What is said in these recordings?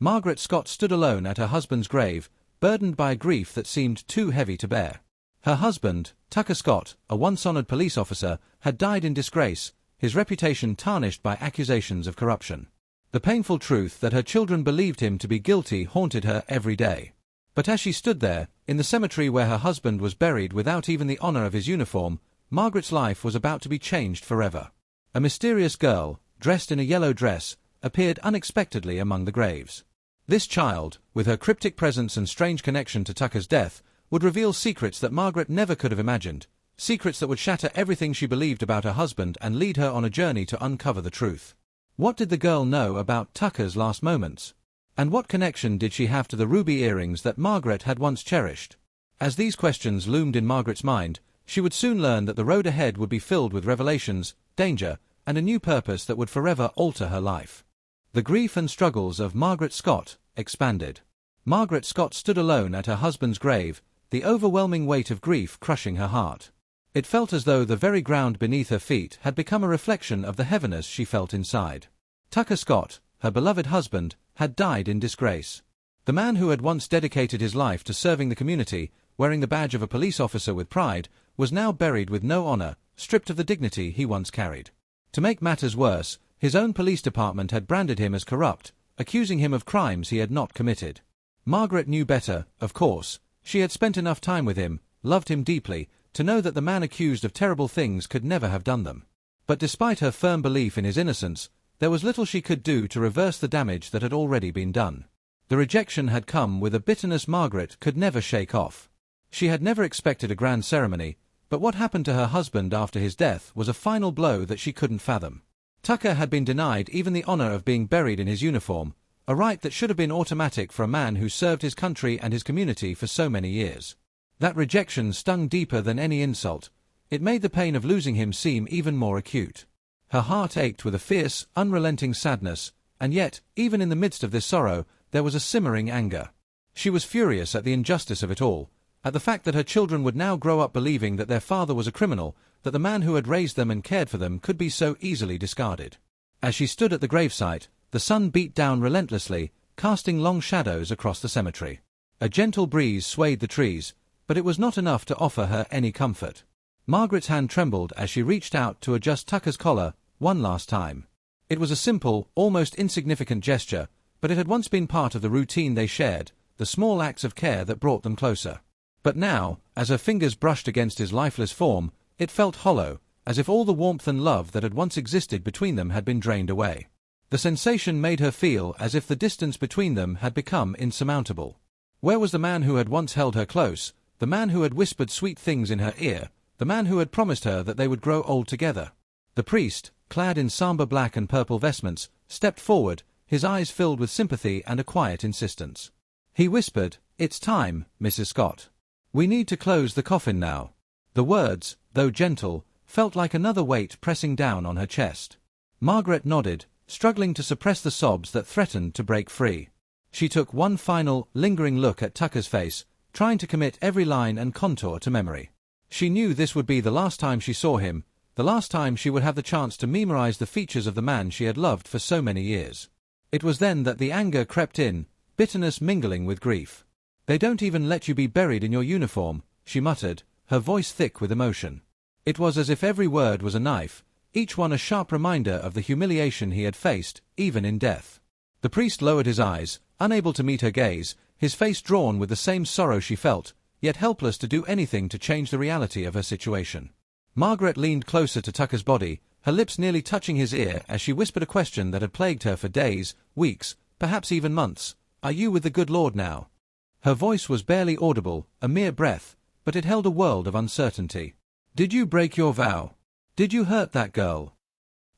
Margaret Scott stood alone at her husband's grave, burdened by a grief that seemed too heavy to bear. Her husband, Tucker Scott, a once-honored police officer, had died in disgrace, his reputation tarnished by accusations of corruption. The painful truth that her children believed him to be guilty haunted her every day. But as she stood there, in the cemetery where her husband was buried without even the honor of his uniform, Margaret's life was about to be changed forever. A mysterious girl, dressed in a yellow dress, appeared unexpectedly among the graves. This child, with her cryptic presence and strange connection to Tucker's death, would reveal secrets that Margaret never could have imagined, secrets that would shatter everything she believed about her husband and lead her on a journey to uncover the truth. What did the girl know about Tucker's last moments? And what connection did she have to the ruby earrings that Margaret had once cherished? As these questions loomed in Margaret's mind, she would soon learn that the road ahead would be filled with revelations, danger, and a new purpose that would forever alter her life. The grief and struggles of Margaret Scott expanded. Margaret Scott stood alone at her husband's grave, the overwhelming weight of grief crushing her heart. It felt as though the very ground beneath her feet had become a reflection of the heaviness she felt inside. Tucker Scott, her beloved husband, had died in disgrace. The man who had once dedicated his life to serving the community, wearing the badge of a police officer with pride, was now buried with no honor, stripped of the dignity he once carried. To make matters worse, his own police department had branded him as corrupt, accusing him of crimes he had not committed. Margaret knew better, of course. She had spent enough time with him, loved him deeply, to know that the man accused of terrible things could never have done them. But despite her firm belief in his innocence, there was little she could do to reverse the damage that had already been done. The rejection had come with a bitterness Margaret could never shake off. She had never expected a grand ceremony, but what happened to her husband after his death was a final blow that she couldn't fathom. Tucker had been denied even the honor of being buried in his uniform, a right that should have been automatic for a man who served his country and his community for so many years. That rejection stung deeper than any insult. It made the pain of losing him seem even more acute. Her heart ached with a fierce, unrelenting sadness, and yet, even in the midst of this sorrow, there was a simmering anger. She was furious at the injustice of it all, at the fact that her children would now grow up believing that their father was a criminal, that the man who had raised them and cared for them could be so easily discarded. As she stood at the gravesite, the sun beat down relentlessly, casting long shadows across the cemetery. A gentle breeze swayed the trees, but it was not enough to offer her any comfort. Margaret's hand trembled as she reached out to adjust Tucker's collar, one last time. It was a simple, almost insignificant gesture, but it had once been part of the routine they shared, the small acts of care that brought them closer. But now, as her fingers brushed against his lifeless form, it felt hollow, as if all the warmth and love that had once existed between them had been drained away. The sensation made her feel as if the distance between them had become insurmountable. Where was the man who had once held her close, the man who had whispered sweet things in her ear, the man who had promised her that they would grow old together? The priest, clad in somber black and purple vestments, stepped forward, his eyes filled with sympathy and a quiet insistence. He whispered, "It's time, Mrs. Scott. We need to close the coffin now." The words, though gentle, felt like another weight pressing down on her chest. Margaret nodded, struggling to suppress the sobs that threatened to break free. She took one final, lingering look at Tucker's face, trying to commit every line and contour to memory. She knew this would be the last time she saw him, the last time she would have the chance to memorize the features of the man she had loved for so many years. It was then that the anger crept in, bitterness mingling with grief. "They don't even let you be buried in your uniform," she muttered, her voice thick with emotion. It was as if every word was a knife, each one a sharp reminder of the humiliation he had faced, even in death. The priest lowered his eyes, unable to meet her gaze, his face drawn with the same sorrow she felt, yet helpless to do anything to change the reality of her situation. Margaret leaned closer to Tucker's body, her lips nearly touching his ear as she whispered a question that had plagued her for days, weeks, perhaps even months. "Are you with the good Lord now?" Her voice was barely audible, a mere breath, but it held a world of uncertainty. "Did you break your vow? Did you hurt that girl?"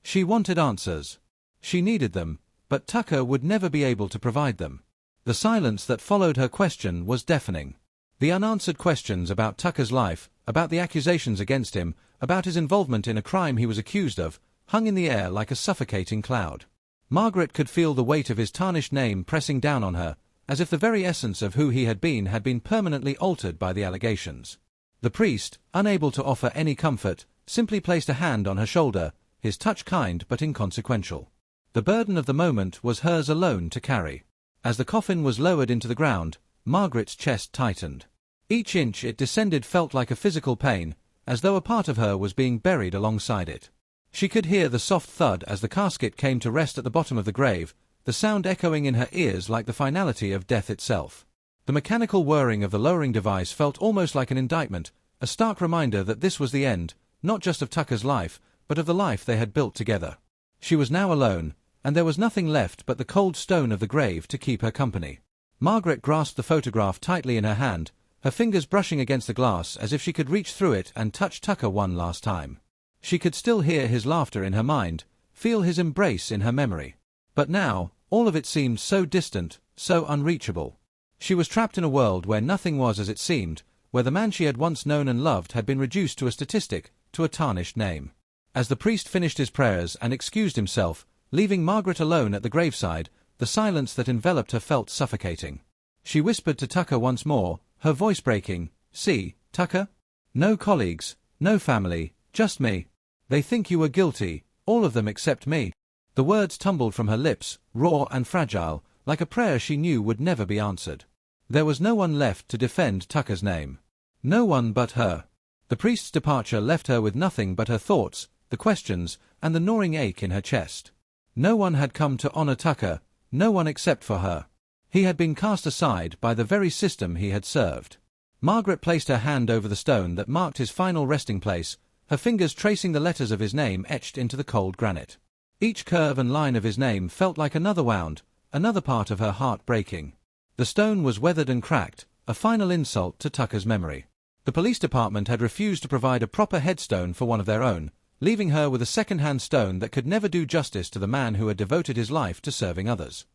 She wanted answers. She needed them, but Tucker would never be able to provide them. The silence that followed her question was deafening. The unanswered questions about Tucker's life, about the accusations against him, about his involvement in a crime he was accused of, hung in the air like a suffocating cloud. Margaret could feel the weight of his tarnished name pressing down on her, as if the very essence of who he had been permanently altered by the allegations. The priest, unable to offer any comfort, simply placed a hand on her shoulder, his touch kind but inconsequential. The burden of the moment was hers alone to carry. As the coffin was lowered into the ground, Margaret's chest tightened. Each inch it descended felt like a physical pain, as though a part of her was being buried alongside it. She could hear the soft thud as the casket came to rest at the bottom of the grave, the sound echoing in her ears like the finality of death itself. The mechanical whirring of the lowering device felt almost like an indictment, a stark reminder that this was the end, not just of Tucker's life, but of the life they had built together. She was now alone, and there was nothing left but the cold stone of the grave to keep her company. Margaret grasped the photograph tightly in her hand, her fingers brushing against the glass as if she could reach through it and touch Tucker one last time. She could still hear his laughter in her mind, feel his embrace in her memory. But now, all of it seemed so distant, so unreachable. She was trapped in a world where nothing was as it seemed, where the man she had once known and loved had been reduced to a statistic, to a tarnished name. As the priest finished his prayers and excused himself, leaving Margaret alone at the graveside, the silence that enveloped her felt suffocating. She whispered to Tucker once more, her voice breaking, "See, Tucker? No colleagues, no family, just me. They think you were guilty, all of them except me." The words tumbled from her lips, raw and fragile, like a prayer she knew would never be answered. There was no one left to defend Tucker's name. No one but her. The priest's departure left her with nothing but her thoughts, the questions, and the gnawing ache in her chest. No one had come to honor Tucker, no one except for her. He had been cast aside by the very system he had served. Margaret placed her hand over the stone that marked his final resting place, her fingers tracing the letters of his name etched into the cold granite. Each curve and line of his name felt like another wound, another part of her heart breaking. The stone was weathered and cracked, a final insult to Tucker's memory. The police department had refused to provide a proper headstone for one of their own, leaving her with a second-hand stone that could never do justice to the man who had devoted his life to serving others.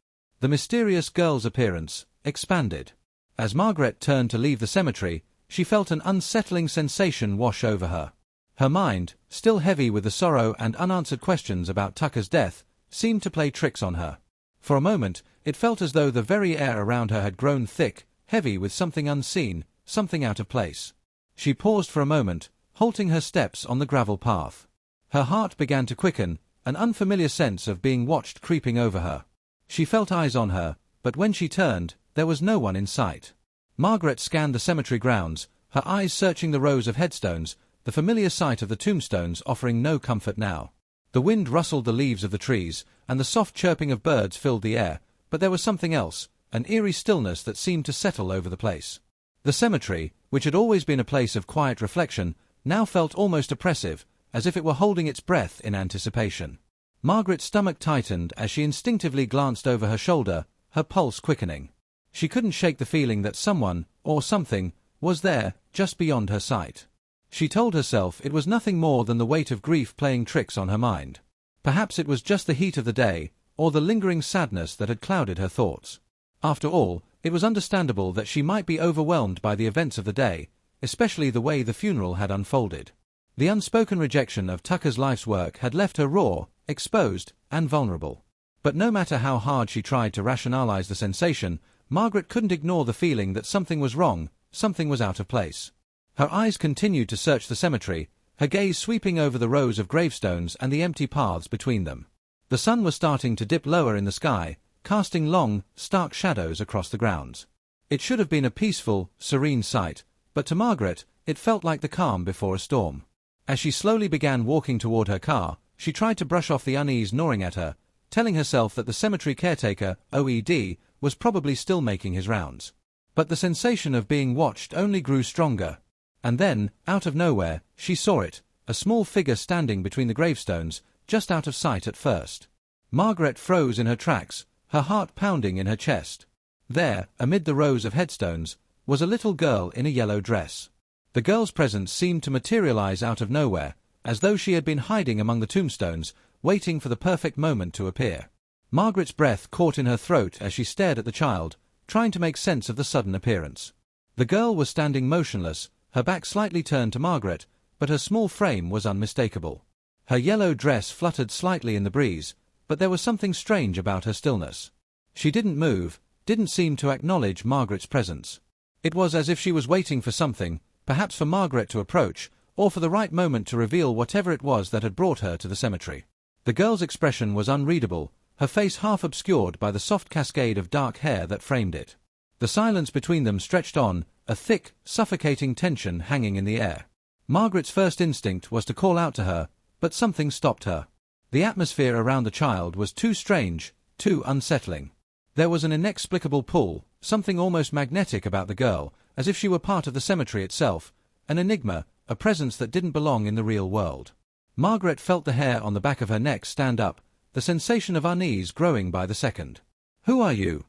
The mysterious girl's appearance expanded. As Margaret turned to leave the cemetery, she felt an unsettling sensation wash over her. Her mind, still heavy with the sorrow and unanswered questions about Tucker's death, seemed to play tricks on her. For a moment, it felt as though the very air around her had grown thick, heavy with something unseen, something out of place. She paused for a moment, halting her steps on the gravel path. Her heart began to quicken, an unfamiliar sense of being watched creeping over her. She felt eyes on her, but when she turned, there was no one in sight. Margaret scanned the cemetery grounds, her eyes searching the rows of headstones, the familiar sight of the tombstones offering no comfort now. The wind rustled the leaves of the trees, and the soft chirping of birds filled the air, but there was something else, an eerie stillness that seemed to settle over the place. The cemetery, which had always been a place of quiet reflection, now felt almost oppressive, as if it were holding its breath in anticipation. Margaret's stomach tightened as she instinctively glanced over her shoulder, her pulse quickening. She couldn't shake the feeling that someone, or something, was there, just beyond her sight. She told herself it was nothing more than the weight of grief playing tricks on her mind. Perhaps it was just the heat of the day, or the lingering sadness that had clouded her thoughts. After all, it was understandable that she might be overwhelmed by the events of the day, especially the way the funeral had unfolded. The unspoken rejection of Tucker's life's work had left her raw, exposed, and vulnerable. But no matter how hard she tried to rationalize the sensation, Margaret couldn't ignore the feeling that something was wrong, something was out of place. Her eyes continued to search the cemetery, her gaze sweeping over the rows of gravestones and the empty paths between them. The sun was starting to dip lower in the sky, casting long, stark shadows across the grounds. It should have been a peaceful, serene sight, but to Margaret, it felt like the calm before a storm. As she slowly began walking toward her car, she tried to brush off the unease gnawing at her, telling herself that the cemetery caretaker, OED, was probably still making his rounds. But the sensation of being watched only grew stronger. And then, out of nowhere, she saw it, a small figure standing between the gravestones, just out of sight at first. Margaret froze in her tracks, her heart pounding in her chest. There, amid the rows of headstones, was a little girl in a yellow dress. The girl's presence seemed to materialize out of nowhere, as though she had been hiding among the tombstones, waiting for the perfect moment to appear. Margaret's breath caught in her throat as she stared at the child, trying to make sense of the sudden appearance. The girl was standing motionless, her back slightly turned to Margaret, but her small frame was unmistakable. Her yellow dress fluttered slightly in the breeze, but there was something strange about her stillness. She didn't move, didn't seem to acknowledge Margaret's presence. It was as if she was waiting for something, perhaps for Margaret to approach, or for the right moment to reveal whatever it was that had brought her to the cemetery. The girl's expression was unreadable, her face half obscured by the soft cascade of dark hair that framed it. The silence between them stretched on, a thick, suffocating tension hanging in the air. Margaret's first instinct was to call out to her, but something stopped her. The atmosphere around the child was too strange, too unsettling. There was an inexplicable pull, something almost magnetic about the girl, as if she were part of the cemetery itself, an enigma, a presence that didn't belong in the real world. Margaret felt the hair on the back of her neck stand up, the sensation of unease growing by the second. "Who are you?"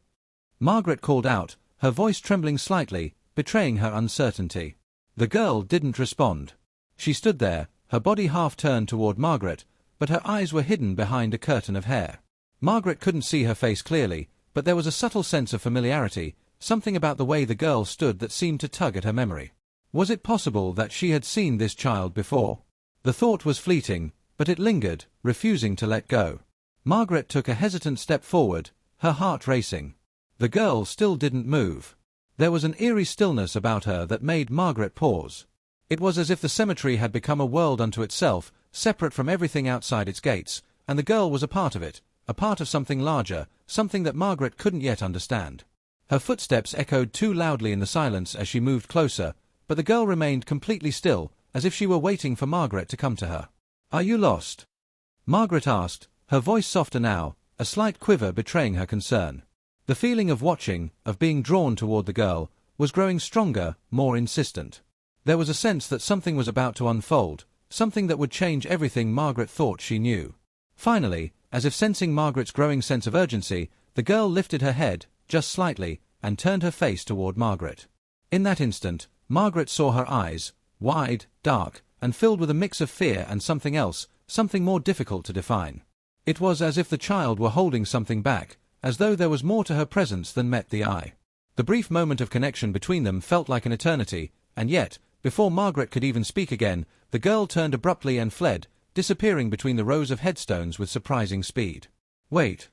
Margaret called out, her voice trembling slightly, betraying her uncertainty. The girl didn't respond. She stood there, her body half turned toward Margaret, but her eyes were hidden behind a curtain of hair. Margaret couldn't see her face clearly, but there was a subtle sense of familiarity, something about the way the girl stood that seemed to tug at her memory. Was it possible that she had seen this child before? The thought was fleeting, but it lingered, refusing to let go. Margaret took a hesitant step forward, her heart racing. The girl still didn't move. There was an eerie stillness about her that made Margaret pause. It was as if the cemetery had become a world unto itself, separate from everything outside its gates, and the girl was a part of it, a part of something larger, something that Margaret couldn't yet understand. Her footsteps echoed too loudly in the silence as she moved closer, but the girl remained completely still, as if she were waiting for Margaret to come to her. "Are you lost?" Margaret asked, her voice softer now, a slight quiver betraying her concern. The feeling of watching, of being drawn toward the girl, was growing stronger, more insistent. There was a sense that something was about to unfold, something that would change everything Margaret thought she knew. Finally, as if sensing Margaret's growing sense of urgency, the girl lifted her head, just slightly, and turned her face toward Margaret. In that instant, Margaret saw her eyes, wide, dark, and filled with a mix of fear and something else, something more difficult to define. It was as if the child were holding something back, as though there was more to her presence than met the eye. The brief moment of connection between them felt like an eternity, and yet, before Margaret could even speak again, the girl turned abruptly and fled, disappearing between the rows of headstones with surprising speed. "Wait!"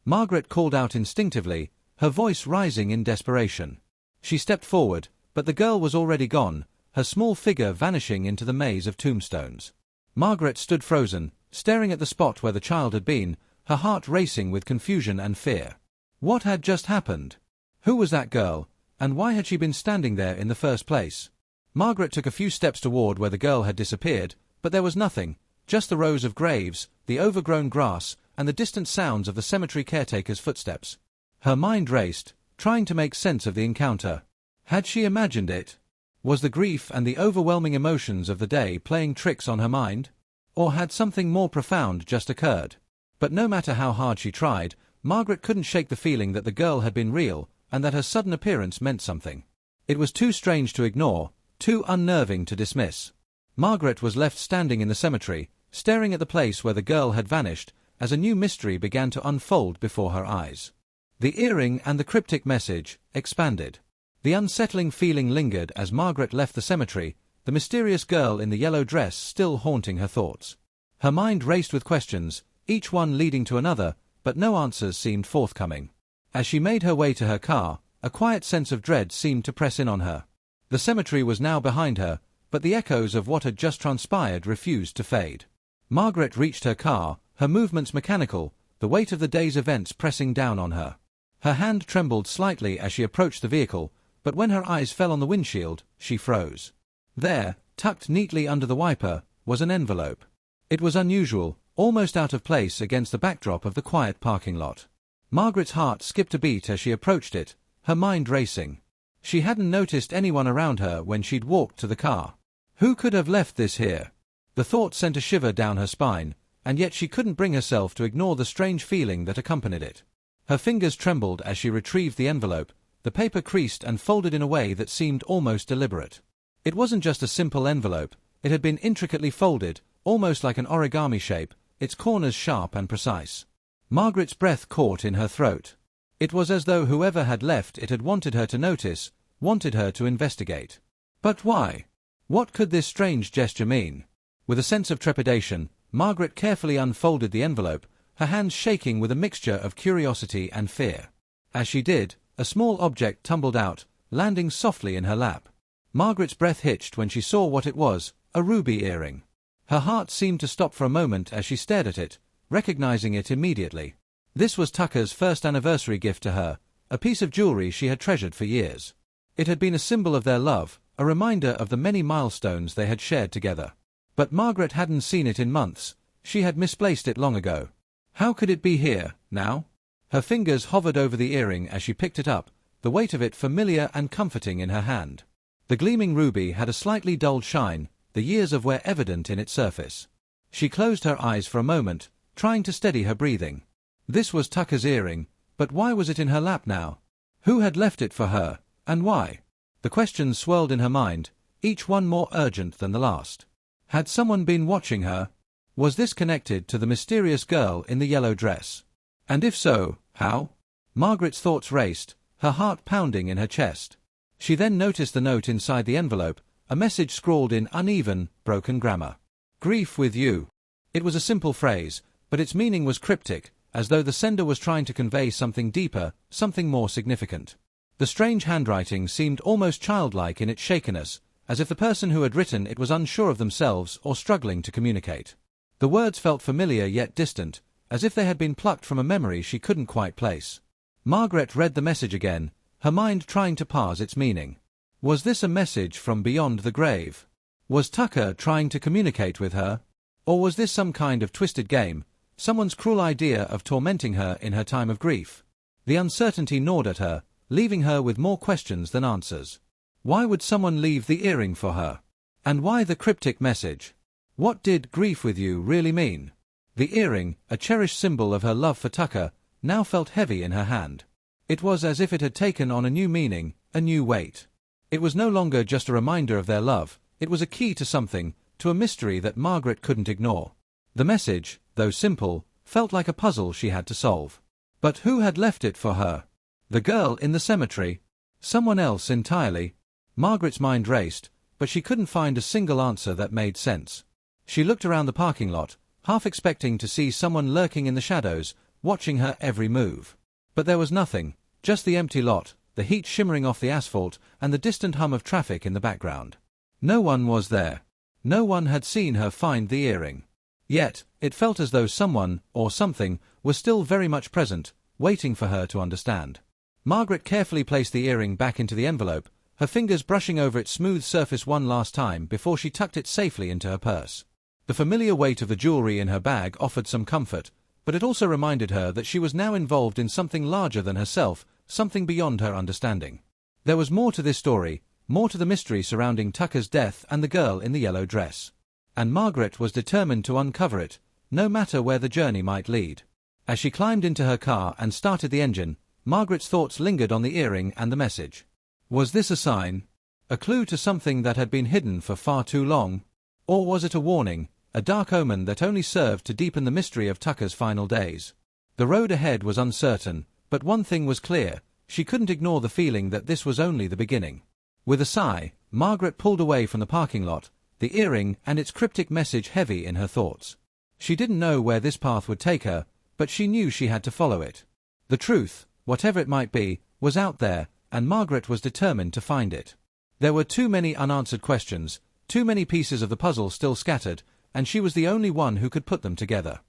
Margaret called out instinctively, her voice rising in desperation. She stepped forward, but the girl was already gone, her small figure vanishing into the maze of tombstones. Margaret stood frozen, staring at the spot where the child had been, her heart racing with confusion and fear. What had just happened? Who was that girl, and why had she been standing there in the first place? Margaret took a few steps toward where the girl had disappeared, but there was nothing, just the rows of graves, the overgrown grass, and the distant sounds of the cemetery caretaker's footsteps. Her mind raced, trying to make sense of the encounter. Had she imagined it? Was the grief and the overwhelming emotions of the day playing tricks on her mind? Or had something more profound just occurred? But no matter how hard she tried, Margaret couldn't shake the feeling that the girl had been real, and that her sudden appearance meant something. It was too strange to ignore, too unnerving to dismiss. Margaret was left standing in the cemetery, staring at the place where the girl had vanished, as a new mystery began to unfold before her eyes. The earring and the cryptic message expanded. The unsettling feeling lingered as Margaret left the cemetery, the mysterious girl in the yellow dress still haunting her thoughts. Her mind raced with questions, each one leading to another, but no answers seemed forthcoming. As she made her way to her car, a quiet sense of dread seemed to press in on her. The cemetery was now behind her, but the echoes of what had just transpired refused to fade. Margaret reached her car, her movements mechanical, the weight of the day's events pressing down on her. Her hand trembled slightly as she approached the vehicle, but when her eyes fell on the windshield, she froze. There, tucked neatly under the wiper, was an envelope. It was unusual, almost out of place against the backdrop of the quiet parking lot. Margaret's heart skipped a beat as she approached it, her mind racing. She hadn't noticed anyone around her when she'd walked to the car. Who could have left this here? The thought sent a shiver down her spine, and yet she couldn't bring herself to ignore the strange feeling that accompanied it. Her fingers trembled as she retrieved the envelope, the paper creased and folded in a way that seemed almost deliberate. It wasn't just a simple envelope, it had been intricately folded, almost like an origami shape, its corners sharp and precise. Margaret's breath caught in her throat. It was as though whoever had left it had wanted her to notice, wanted her to investigate. But why? What could this strange gesture mean? With a sense of trepidation, Margaret carefully unfolded the envelope, her hands shaking with a mixture of curiosity and fear. As she did, a small object tumbled out, landing softly in her lap. Margaret's breath hitched when she saw what it was, a ruby earring. Her heart seemed to stop for a moment as she stared at it, recognizing it immediately. This was Tucker's first anniversary gift to her, a piece of jewelry she had treasured for years. It had been a symbol of their love, a reminder of the many milestones they had shared together. But Margaret hadn't seen it in months. She had misplaced it long ago. How could it be here, now? Her fingers hovered over the earring as she picked it up, the weight of it familiar and comforting in her hand. The gleaming ruby had a slightly dulled shine, the years of wear evident in its surface. She closed her eyes for a moment, trying to steady her breathing. This was Tucker's earring, but why was it in her lap now? Who had left it for her, and why? The questions swirled in her mind, each one more urgent than the last. Had someone been watching her? Was this connected to the mysterious girl in the yellow dress? And if so, how? Margaret's thoughts raced, her heart pounding in her chest. She then noticed the note inside the envelope, a message scrawled in uneven, broken grammar. Grief with you. It was a simple phrase, but its meaning was cryptic, as though the sender was trying to convey something deeper, something more significant. The strange handwriting seemed almost childlike in its shakiness, as if the person who had written it was unsure of themselves or struggling to communicate. The words felt familiar yet distant, as if they had been plucked from a memory she couldn't quite place. Margaret read the message again, her mind trying to parse its meaning. Was this a message from beyond the grave? Was Tucker trying to communicate with her? Or was this some kind of twisted game, someone's cruel idea of tormenting her in her time of grief? The uncertainty gnawed at her, leaving her with more questions than answers. Why would someone leave the earring for her? And why the cryptic message? What did grief with you really mean? The earring, a cherished symbol of her love for Tucker, now felt heavy in her hand. It was as if it had taken on a new meaning, a new weight. It was no longer just a reminder of their love, it was a key to something, to a mystery that Margaret couldn't ignore. The message, though simple, felt like a puzzle she had to solve. But who had left it for her? The girl in the cemetery? Someone else entirely? Margaret's mind raced, but she couldn't find a single answer that made sense. She looked around the parking lot, half expecting to see someone lurking in the shadows, watching her every move. But there was nothing, just the empty lot, the heat shimmering off the asphalt, and the distant hum of traffic in the background. No one was there. No one had seen her find the earring. Yet, it felt as though someone, or something, was still very much present, waiting for her to understand. Margaret carefully placed the earring back into the envelope, her fingers brushing over its smooth surface one last time before she tucked it safely into her purse. The familiar weight of the jewelry in her bag offered some comfort, but it also reminded her that she was now involved in something larger than herself, something beyond her understanding. There was more to this story, more to the mystery surrounding Tucker's death and the girl in the yellow dress. And Margaret was determined to uncover it, no matter where the journey might lead. As she climbed into her car and started the engine, Margaret's thoughts lingered on the earring and the message. Was this a sign? A clue to something that had been hidden for far too long? Or was it a warning, a dark omen that only served to deepen the mystery of Tucker's final days? The road ahead was uncertain, but one thing was clear, she couldn't ignore the feeling that this was only the beginning. With a sigh, Margaret pulled away from the parking lot, the earring and its cryptic message heavy in her thoughts. She didn't know where this path would take her, but she knew she had to follow it. The truth, whatever it might be, was out there, and Margaret was determined to find it. There were too many unanswered questions, too many pieces of the puzzle still scattered, and she was the only one who could put them together.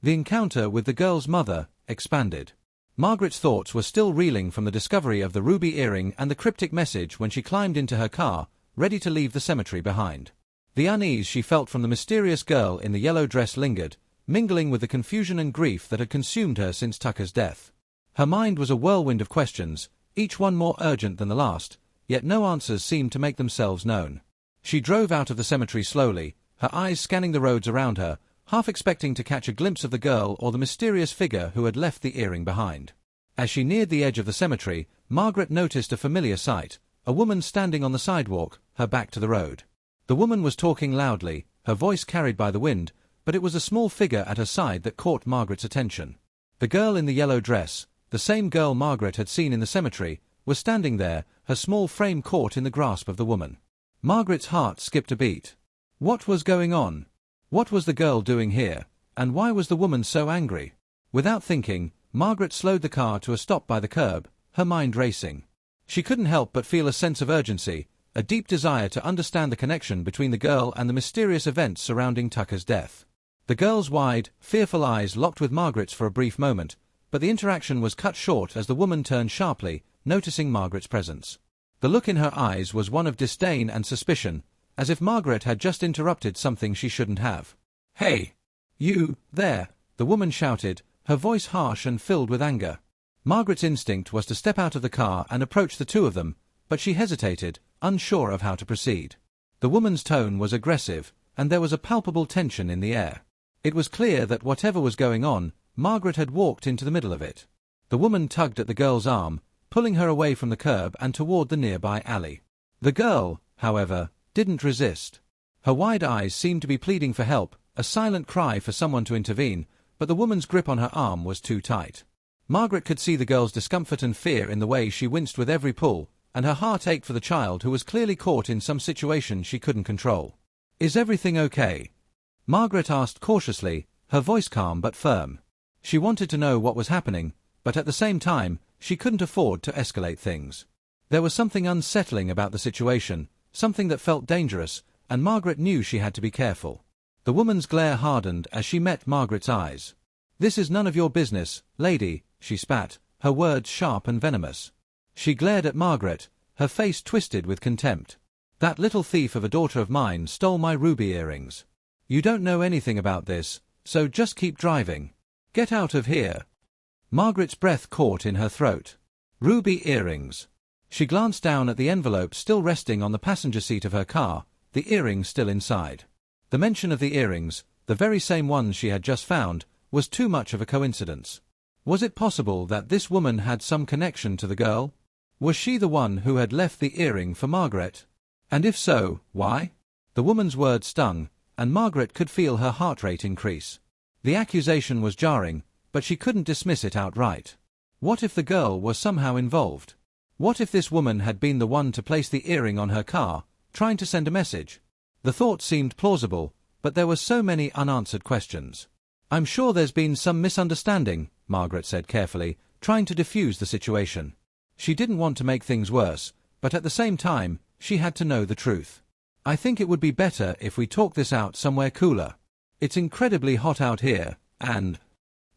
The encounter with the girl's mother expanded. Margaret's thoughts were still reeling from the discovery of the ruby earring and the cryptic message when she climbed into her car, ready to leave the cemetery behind. The unease she felt from the mysterious girl in the yellow dress lingered, mingling with the confusion and grief that had consumed her since Tucker's death. Her mind was a whirlwind of questions, each one more urgent than the last, yet no answers seemed to make themselves known. She drove out of the cemetery slowly, her eyes scanning the roads around her, half expecting to catch a glimpse of the girl or the mysterious figure who had left the earring behind. As she neared the edge of the cemetery, Margaret noticed a familiar sight, a woman standing on the sidewalk, her back to the road. The woman was talking loudly, her voice carried by the wind, but it was a small figure at her side that caught Margaret's attention. The girl in the yellow dress, the same girl Margaret had seen in the cemetery, was standing there, her small frame caught in the grasp of the woman. Margaret's heart skipped a beat. What was going on? What was the girl doing here, and why was the woman so angry? Without thinking, Margaret slowed the car to a stop by the curb, her mind racing. She couldn't help but feel a sense of urgency, a deep desire to understand the connection between the girl and the mysterious events surrounding Tucker's death. The girl's wide, fearful eyes locked with Margaret's for a brief moment, but the interaction was cut short as the woman turned sharply, noticing Margaret's presence. The look in her eyes was one of disdain and suspicion, as if Margaret had just interrupted something she shouldn't have. "Hey! You, there!" the woman shouted, her voice harsh and filled with anger. Margaret's instinct was to step out of the car and approach the two of them, but she hesitated, unsure of how to proceed. The woman's tone was aggressive, and there was a palpable tension in the air. It was clear that whatever was going on, Margaret had walked into the middle of it. The woman tugged at the girl's arm, pulling her away from the curb and toward the nearby alley. The girl, however, didn't resist. Her wide eyes seemed to be pleading for help, a silent cry for someone to intervene, but the woman's grip on her arm was too tight. Margaret could see the girl's discomfort and fear in the way she winced with every pull, and her heart ached for the child who was clearly caught in some situation she couldn't control. "Is everything okay?" Margaret asked cautiously, her voice calm but firm. She wanted to know what was happening, but at the same time, she couldn't afford to escalate things. There was something unsettling about the situation, something that felt dangerous, and Margaret knew she had to be careful. The woman's glare hardened as she met Margaret's eyes. "This is none of your business, lady," she spat, her words sharp and venomous. She glared at Margaret, her face twisted with contempt. "That little thief of a daughter of mine stole my ruby earrings. You don't know anything about this, so just keep driving. Get out of here." Margaret's breath caught in her throat. Ruby earrings. She glanced down at the envelope still resting on the passenger seat of her car, the earrings still inside. The mention of the earrings, the very same ones she had just found, was too much of a coincidence. Was it possible that this woman had some connection to the girl? Was she the one who had left the earring for Margaret? And if so, why? The woman's words stung, and Margaret could feel her heart rate increase. The accusation was jarring, but she couldn't dismiss it outright. What if the girl was somehow involved? What if this woman had been the one to place the earring on her car, trying to send a message? The thought seemed plausible, but there were so many unanswered questions. "I'm sure there's been some misunderstanding," Margaret said carefully, trying to diffuse the situation. She didn't want to make things worse, but at the same time, she had to know the truth. "I think it would be better if we talk this out somewhere cooler. It's incredibly hot out here, and—"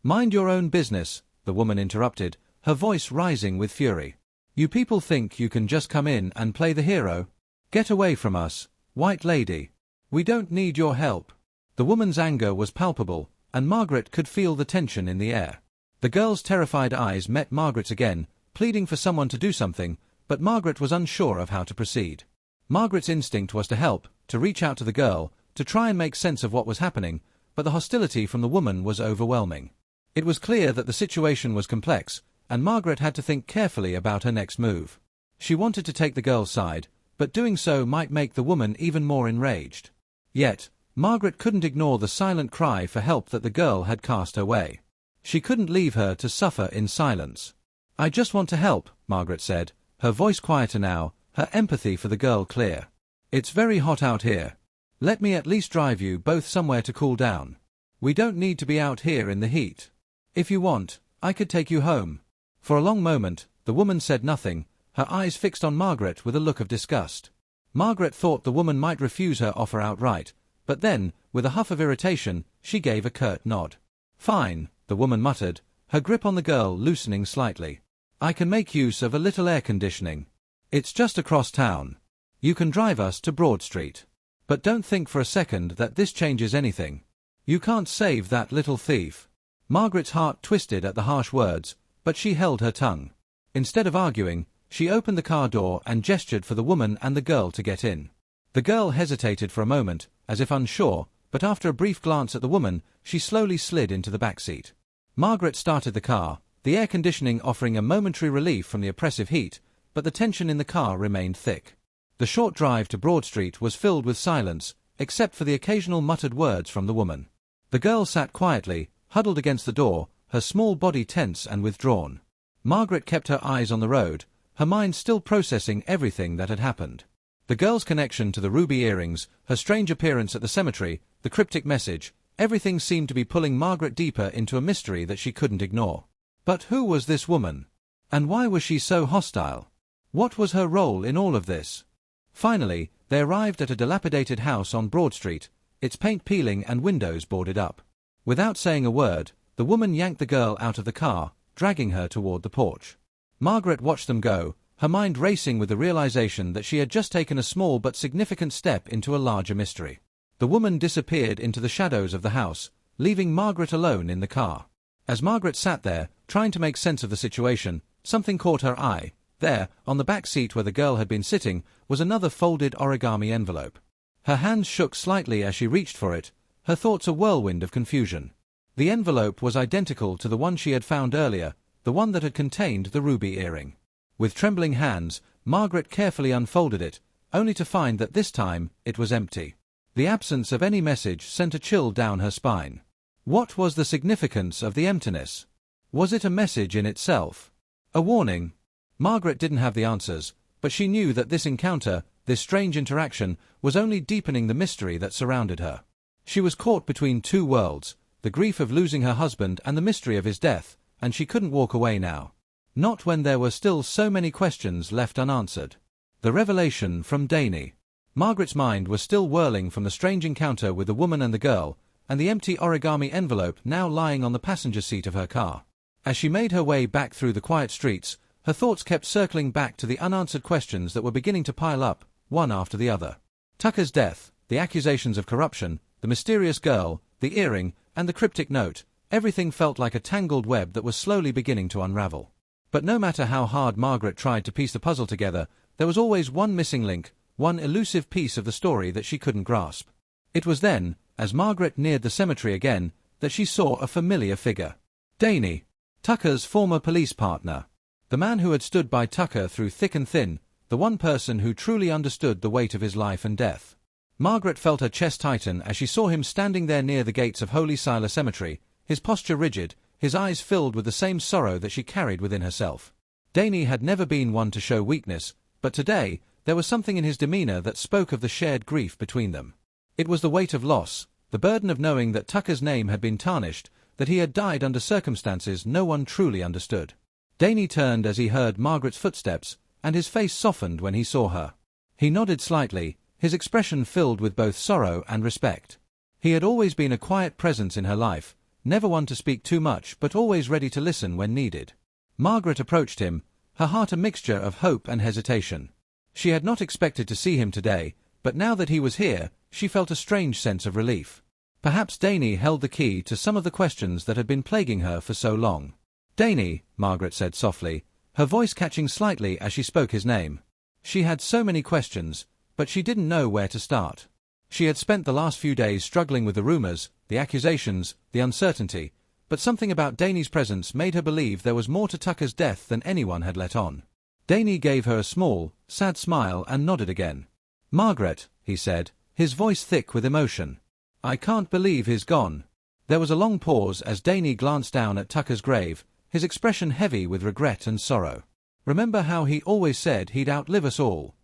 "Mind your own business," the woman interrupted, her voice rising with fury. "You people think you can just come in and play the hero? Get away from us, white lady. We don't need your help." The woman's anger was palpable, and Margaret could feel the tension in the air. The girl's terrified eyes met Margaret's again, pleading for someone to do something, but Margaret was unsure of how to proceed. Margaret's instinct was to help, to reach out to the girl, to try and make sense of what was happening, but the hostility from the woman was overwhelming. It was clear that the situation was complex, and Margaret had to think carefully about her next move. She wanted to take the girl's side, but doing so might make the woman even more enraged. Yet, Margaret couldn't ignore the silent cry for help that the girl had cast her way. She couldn't leave her to suffer in silence. "I just want to help," Margaret said, her voice quieter now, her empathy for the girl clear. "It's very hot out here. Let me at least drive you both somewhere to cool down. We don't need to be out here in the heat. If you want, I could take you home." For a long moment, the woman said nothing, her eyes fixed on Margaret with a look of disgust. Margaret thought the woman might refuse her offer outright, but then, with a huff of irritation, she gave a curt nod. "Fine," the woman muttered, her grip on the girl loosening slightly. "I can make use of a little air conditioning. It's just across town. You can drive us to Broad Street. But don't think for a second that this changes anything. You can't save that little thief." Margaret's heart twisted at the harsh words, but she held her tongue. Instead of arguing, she opened the car door and gestured for the woman and the girl to get in. The girl hesitated for a moment, as if unsure, but after a brief glance at the woman, she slowly slid into the back seat. Margaret started the car, the air conditioning offering a momentary relief from the oppressive heat, but the tension in the car remained thick. The short drive to Broad Street was filled with silence, except for the occasional muttered words from the woman. The girl sat quietly, huddled against the door, her small body tense and withdrawn. Margaret kept her eyes on the road, her mind still processing everything that had happened. The girl's connection to the ruby earrings, her strange appearance at the cemetery, the cryptic message, everything seemed to be pulling Margaret deeper into a mystery that she couldn't ignore. But who was this woman? And why was she so hostile? What was her role in all of this? Finally, they arrived at a dilapidated house on Broad Street, its paint peeling and windows boarded up. Without saying a word, the woman yanked the girl out of the car, dragging her toward the porch. Margaret watched them go, her mind racing with the realization that she had just taken a small but significant step into a larger mystery. The woman disappeared into the shadows of the house, leaving Margaret alone in the car. As Margaret sat there, trying to make sense of the situation, something caught her eye. There, on the back seat where the girl had been sitting, was another folded origami envelope. Her hands shook slightly as she reached for it, her thoughts a whirlwind of confusion. The envelope was identical to the one she had found earlier, the one that had contained the ruby earring. With trembling hands, Margaret carefully unfolded it, only to find that this time it was empty. The absence of any message sent a chill down her spine. What was the significance of the emptiness? Was it a message in itself? A warning? Margaret didn't have the answers, but she knew that this encounter, this strange interaction, was only deepening the mystery that surrounded her. She was caught between two worlds, the grief of losing her husband and the mystery of his death, and she couldn't walk away now. Not when there were still so many questions left unanswered. The revelation from Danny. Margaret's mind was still whirling from the strange encounter with the woman and the girl, and the empty origami envelope now lying on the passenger seat of her car. As she made her way back through the quiet streets, her thoughts kept circling back to the unanswered questions that were beginning to pile up, one after the other. Tucker's death, the accusations of corruption, the mysterious girl, the earring, and the cryptic note, everything felt like a tangled web that was slowly beginning to unravel. But no matter how hard Margaret tried to piece the puzzle together, there was always one missing link, one elusive piece of the story that she couldn't grasp. It was then, as Margaret neared the cemetery again, that she saw a familiar figure. Danny, Tucker's former police partner. The man who had stood by Tucker through thick and thin, the one person who truly understood the weight of his life and death. Margaret felt her chest tighten as she saw him standing there near the gates of Holy Silas Cemetery, his posture rigid, his eyes filled with the same sorrow that she carried within herself. Danny had never been one to show weakness, but today, there was something in his demeanor that spoke of the shared grief between them. It was the weight of loss, the burden of knowing that Tucker's name had been tarnished, that he had died under circumstances no one truly understood. Danny turned as he heard Margaret's footsteps, and his face softened when he saw her. He nodded slightly, his expression filled with both sorrow and respect. He had always been a quiet presence in her life, never one to speak too much but always ready to listen when needed. Margaret approached him, her heart a mixture of hope and hesitation. She had not expected to see him today, but now that he was here, she felt a strange sense of relief. Perhaps Danny held the key to some of the questions that had been plaguing her for so long. Danny, Margaret said softly, her voice catching slightly as she spoke his name. She had so many questions, but she didn't know where to start. She had spent the last few days struggling with the rumors, the accusations, the uncertainty, but something about Danny's presence made her believe there was more to Tucker's death than anyone had let on. Danny gave her a small, sad smile and nodded again. "Margaret," he said, his voice thick with emotion. "I can't believe he's gone." There was a long pause as Danny glanced down at Tucker's grave, his expression heavy with regret and sorrow. "Remember how he always said he'd outlive us all?"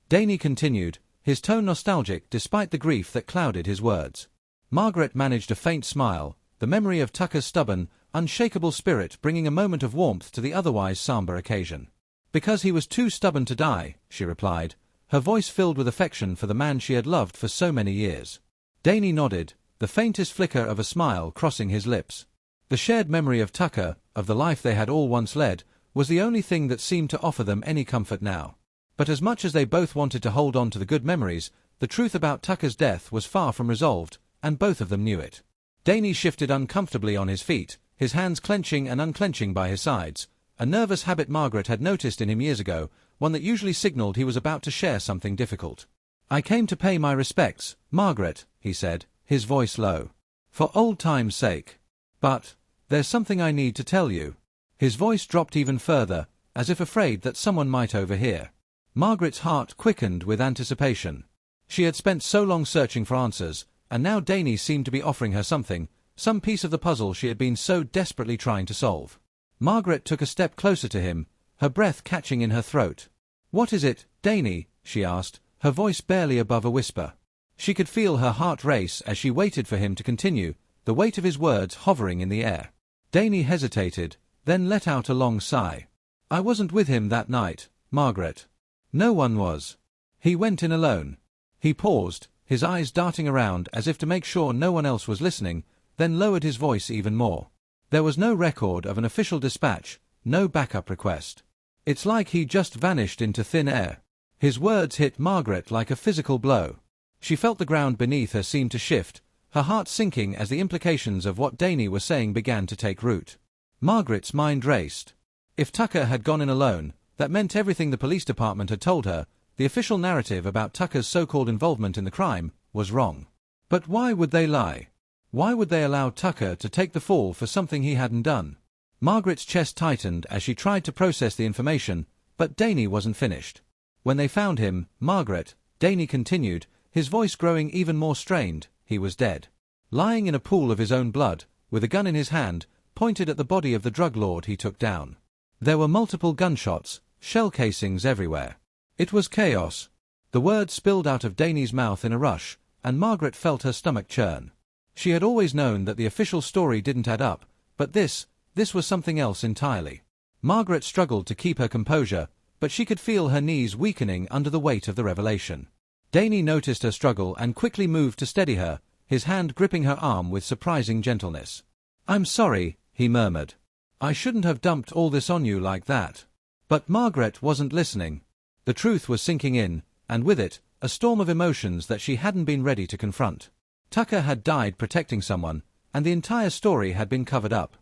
Danny continued, his tone nostalgic despite the grief that clouded his words. Margaret managed a faint smile, the memory of Tucker's stubborn, unshakable spirit bringing a moment of warmth to the otherwise somber occasion. "Because he was too stubborn to die," she replied, her voice filled with affection for the man she had loved for so many years. Danny nodded, the faintest flicker of a smile crossing his lips. The shared memory of Tucker, of the life they had all once led, was the only thing that seemed to offer them any comfort now. But as much as they both wanted to hold on to the good memories, the truth about Tucker's death was far from resolved, and both of them knew it. Danny shifted uncomfortably on his feet, his hands clenching and unclenching by his sides, a nervous habit Margaret had noticed in him years ago, one that usually signaled he was about to share something difficult. "I came to pay my respects, Margaret," he said, his voice low. "For old time's sake. But there's something I need to tell you." His voice dropped even further, as if afraid that someone might overhear. Margaret's heart quickened with anticipation. She had spent so long searching for answers, and now Danny seemed to be offering her something, some piece of the puzzle she had been so desperately trying to solve. Margaret took a step closer to him, her breath catching in her throat. "What is it, Danny?" she asked, her voice barely above a whisper. She could feel her heart race as she waited for him to continue, the weight of his words hovering in the air. Danny hesitated, then let out a long sigh. "I wasn't with him that night, Margaret. No one was. He went in alone." He paused, his eyes darting around as if to make sure no one else was listening, then lowered his voice even more. There was no record of an official dispatch, no backup request. It's like he just vanished into thin air. His words hit Margaret like a physical blow. She felt the ground beneath her seem to shift, her heart sinking as the implications of what Danny was saying began to take root. Margaret's mind raced. If Tucker had gone in alone, that meant everything the police department had told her, the official narrative about Tucker's so-called involvement in the crime, was wrong. But why would they lie? Why would they allow Tucker to take the fall for something he hadn't done? Margaret's chest tightened as she tried to process the information, but Danny wasn't finished. When they found him, Margaret, Danny continued, his voice growing even more strained, he was dead. Lying in a pool of his own blood, with a gun in his hand, pointed at the body of the drug lord he took down. There were multiple gunshots, shell casings everywhere. It was chaos. The words spilled out of Danny's mouth in a rush, and Margaret felt her stomach churn. She had always known that the official story didn't add up, but this was something else entirely. Margaret struggled to keep her composure, but she could feel her knees weakening under the weight of the revelation. Danny noticed her struggle and quickly moved to steady her, his hand gripping her arm with surprising gentleness. "I'm sorry," he murmured. "I shouldn't have dumped all this on you like that." But Margaret wasn't listening. The truth was sinking in, and with it, a storm of emotions that she hadn't been ready to confront. Tucker had died protecting someone, and the entire story had been covered up.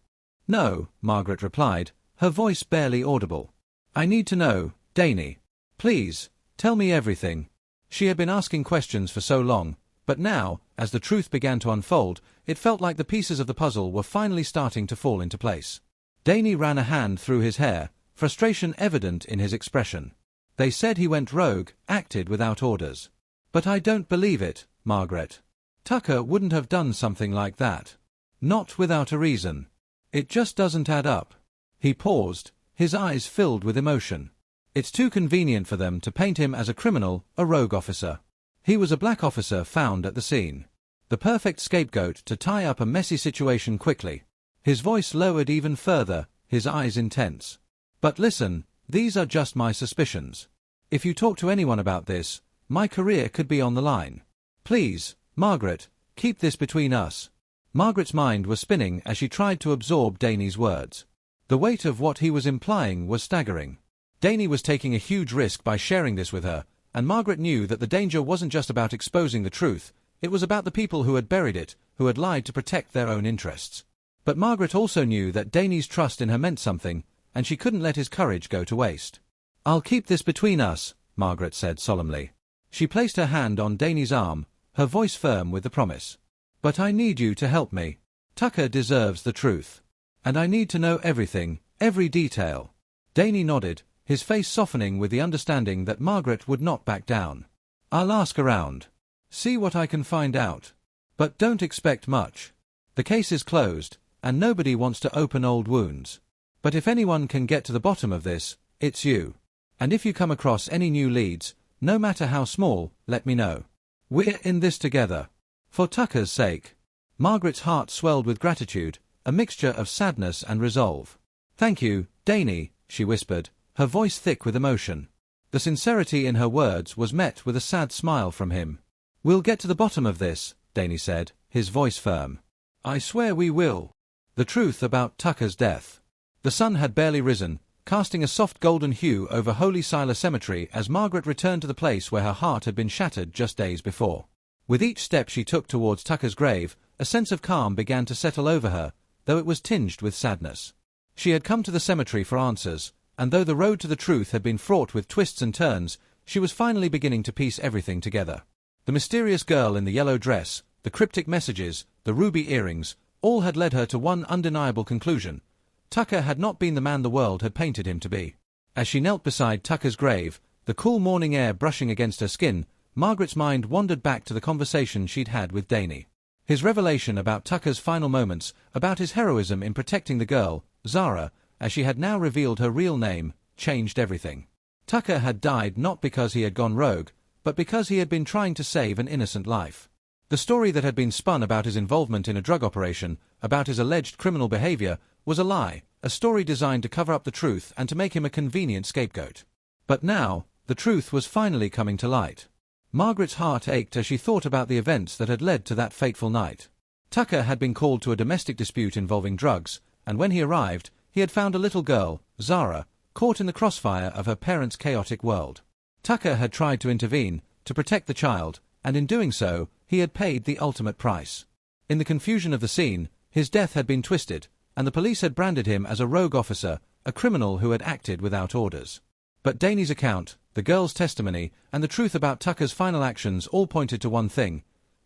"No," Margaret replied, her voice barely audible. "I need to know, Danny. Please, tell me everything." She had been asking questions for so long, but now, as the truth began to unfold, it felt like the pieces of the puzzle were finally starting to fall into place. Danny ran a hand through his hair, frustration evident in his expression. "They said he went rogue, acted without orders. But I don't believe it, Margaret. Tucker wouldn't have done something like that. Not without a reason. It just doesn't add up." He paused, his eyes filled with emotion. "It's too convenient for them to paint him as a criminal, a rogue officer. He was a black officer found at the scene. The perfect scapegoat to tie up a messy situation quickly." His voice lowered even further, his eyes intense. "But listen, these are just my suspicions. If you talk to anyone about this, my career could be on the line. Please, Margaret, keep this between us." Margaret's mind was spinning as she tried to absorb Danny's words. The weight of what he was implying was staggering. Danny was taking a huge risk by sharing this with her, and Margaret knew that the danger wasn't just about exposing the truth, it was about the people who had buried it, who had lied to protect their own interests. But Margaret also knew that Danny's trust in her meant something, and she couldn't let his courage go to waste. "I'll keep this between us," Margaret said solemnly. She placed her hand on Danny's arm, her voice firm with the promise. "But I need you to help me. Tucker deserves the truth. And I need to know everything, every detail." Danny nodded, his face softening with the understanding that Margaret would not back down. "I'll ask around. See what I can find out. But don't expect much. The case is closed, and nobody wants to open old wounds. But if anyone can get to the bottom of this, it's you. And if you come across any new leads, no matter how small, let me know. We're in this together. For Tucker's sake." Margaret's heart swelled with gratitude, a mixture of sadness and resolve. "Thank you, Danny," she whispered, her voice thick with emotion. The sincerity in her words was met with a sad smile from him. "We'll get to the bottom of this," Danny said, his voice firm. "I swear we will." The truth about Tucker's death. The sun had barely risen, casting a soft golden hue over Holy Silas Cemetery as Margaret returned to the place where her heart had been shattered just days before. With each step she took towards Tucker's grave, a sense of calm began to settle over her, though it was tinged with sadness. She had come to the cemetery for answers, and though the road to the truth had been fraught with twists and turns, she was finally beginning to piece everything together. The mysterious girl in the yellow dress, the cryptic messages, the ruby earrings, all had led her to one undeniable conclusion. Tucker had not been the man the world had painted him to be. As she knelt beside Tucker's grave, the cool morning air brushing against her skin, Margaret's mind wandered back to the conversation she'd had with Danny. His revelation about Tucker's final moments, about his heroism in protecting the girl, Zara, as she had now revealed her real name, changed everything. Tucker had died not because he had gone rogue, but because he had been trying to save an innocent life. The story that had been spun about his involvement in a drug operation, about his alleged criminal behavior, was a lie, a story designed to cover up the truth and to make him a convenient scapegoat. But now, the truth was finally coming to light. Margaret's heart ached as she thought about the events that had led to that fateful night. Tucker had been called to a domestic dispute involving drugs, and when he arrived, he had found a little girl, Zara, caught in the crossfire of her parents' chaotic world. Tucker had tried to intervene, to protect the child, and in doing so, he had paid the ultimate price. In the confusion of the scene, his death had been twisted, and the police had branded him as a rogue officer, a criminal who had acted without orders. But Danny's account, the girl's testimony, and the truth about Tucker's final actions all pointed to one thing.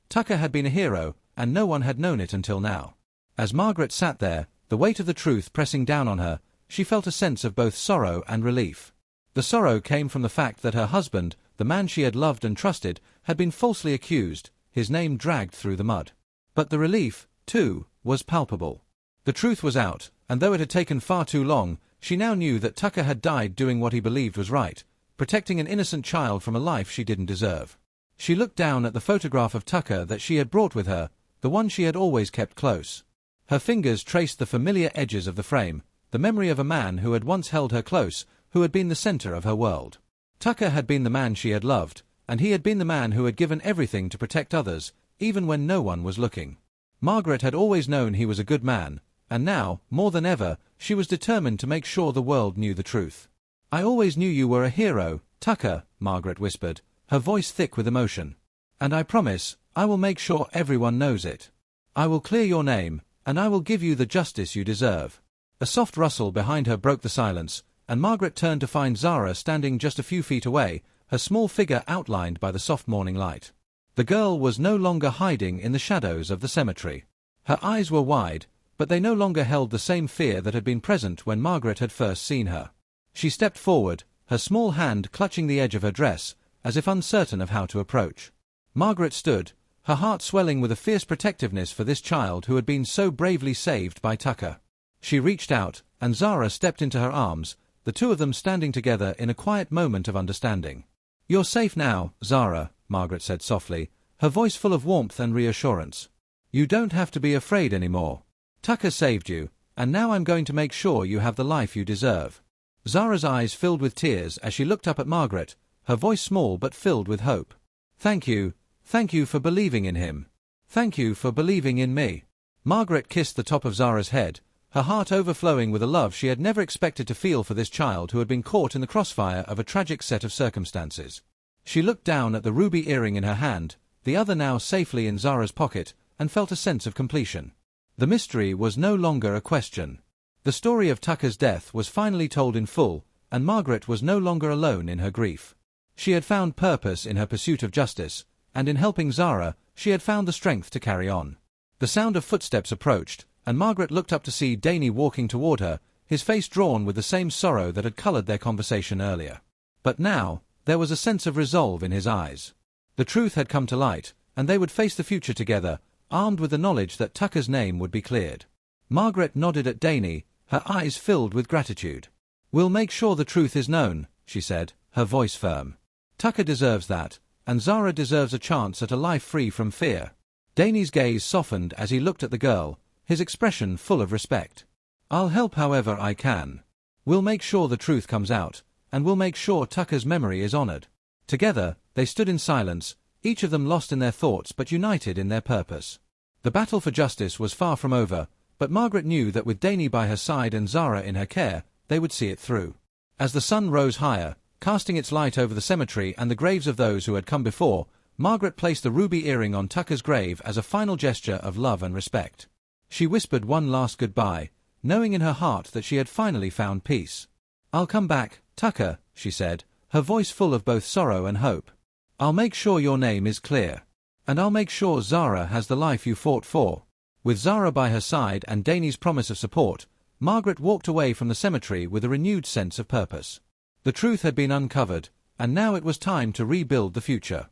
Tucker had been a hero, and no one had known it until now. As Margaret sat there, the weight of the truth pressing down on her, she felt a sense of both sorrow and relief. The sorrow came from the fact that her husband, the man she had loved and trusted, had been falsely accused, his name dragged through the mud. But the relief, too, was palpable. The truth was out, and though it had taken far too long, she now knew that Tucker had died doing what he believed was right, protecting an innocent child from a life she didn't deserve. She looked down at the photograph of Tucker that she had brought with her, the one she had always kept close. Her fingers traced the familiar edges of the frame, the memory of a man who had once held her close, who had been the center of her world. Tucker had been the man she had loved, and he had been the man who had given everything to protect others, even when no one was looking. Margaret had always known he was a good man, and now, more than ever, she was determined to make sure the world knew the truth. "I always knew you were a hero, Tucker," Margaret whispered, her voice thick with emotion. "And I promise, I will make sure everyone knows it. I will clear your name, and I will give you the justice you deserve." A soft rustle behind her broke the silence, and Margaret turned to find Zara standing just a few feet away, her small figure outlined by the soft morning light. The girl was no longer hiding in the shadows of the cemetery. Her eyes were wide, but they no longer held the same fear that had been present when Margaret had first seen her. She stepped forward, her small hand clutching the edge of her dress, as if uncertain of how to approach. Margaret stood, her heart swelling with a fierce protectiveness for this child who had been so bravely saved by Tucker. She reached out, and Zara stepped into her arms, the two of them standing together in a quiet moment of understanding. "You're safe now, Zara," Margaret said softly, her voice full of warmth and reassurance. "You don't have to be afraid anymore. Tucker saved you, and now I'm going to make sure you have the life you deserve." Zara's eyes filled with tears as she looked up at Margaret, her voice small but filled with hope. Thank you for believing in him. Thank you for believing in me." Margaret kissed the top of Zara's head, her heart overflowing with a love she had never expected to feel for this child who had been caught in the crossfire of a tragic set of circumstances. She looked down at the ruby earring in her hand, the other now safely in Zara's pocket, and felt a sense of completion. The mystery was no longer a question. The story of Tucker's death was finally told in full, and Margaret was no longer alone in her grief. She had found purpose in her pursuit of justice, and in helping Zara, she had found the strength to carry on. The sound of footsteps approached, and Margaret looked up to see Danny walking toward her, his face drawn with the same sorrow that had colored their conversation earlier. But now, there was a sense of resolve in his eyes. The truth had come to light, and they would face the future together, armed with the knowledge that Tucker's name would be cleared. Margaret nodded at Danny, her eyes filled with gratitude. "We'll make sure the truth is known," she said, her voice firm. "Tucker deserves that, and Zara deserves a chance at a life free from fear." Danny's gaze softened as he looked at the girl, his expression full of respect. "I'll help however I can. We'll make sure the truth comes out, and we'll make sure Tucker's memory is honored." Together, they stood in silence, each of them lost in their thoughts but united in their purpose. The battle for justice was far from over, but Margaret knew that with Danny by her side and Zara in her care, they would see it through. As the sun rose higher, casting its light over the cemetery and the graves of those who had come before, Margaret placed the ruby earring on Tucker's grave as a final gesture of love and respect. She whispered one last goodbye, knowing in her heart that she had finally found peace. "I'll come back, Tucker," she said, her voice full of both sorrow and hope. "I'll make sure your name is clear. And I'll make sure Zara has the life you fought for." With Zara by her side and Danny's promise of support, Margaret walked away from the cemetery with a renewed sense of purpose. The truth had been uncovered, and now it was time to rebuild the future.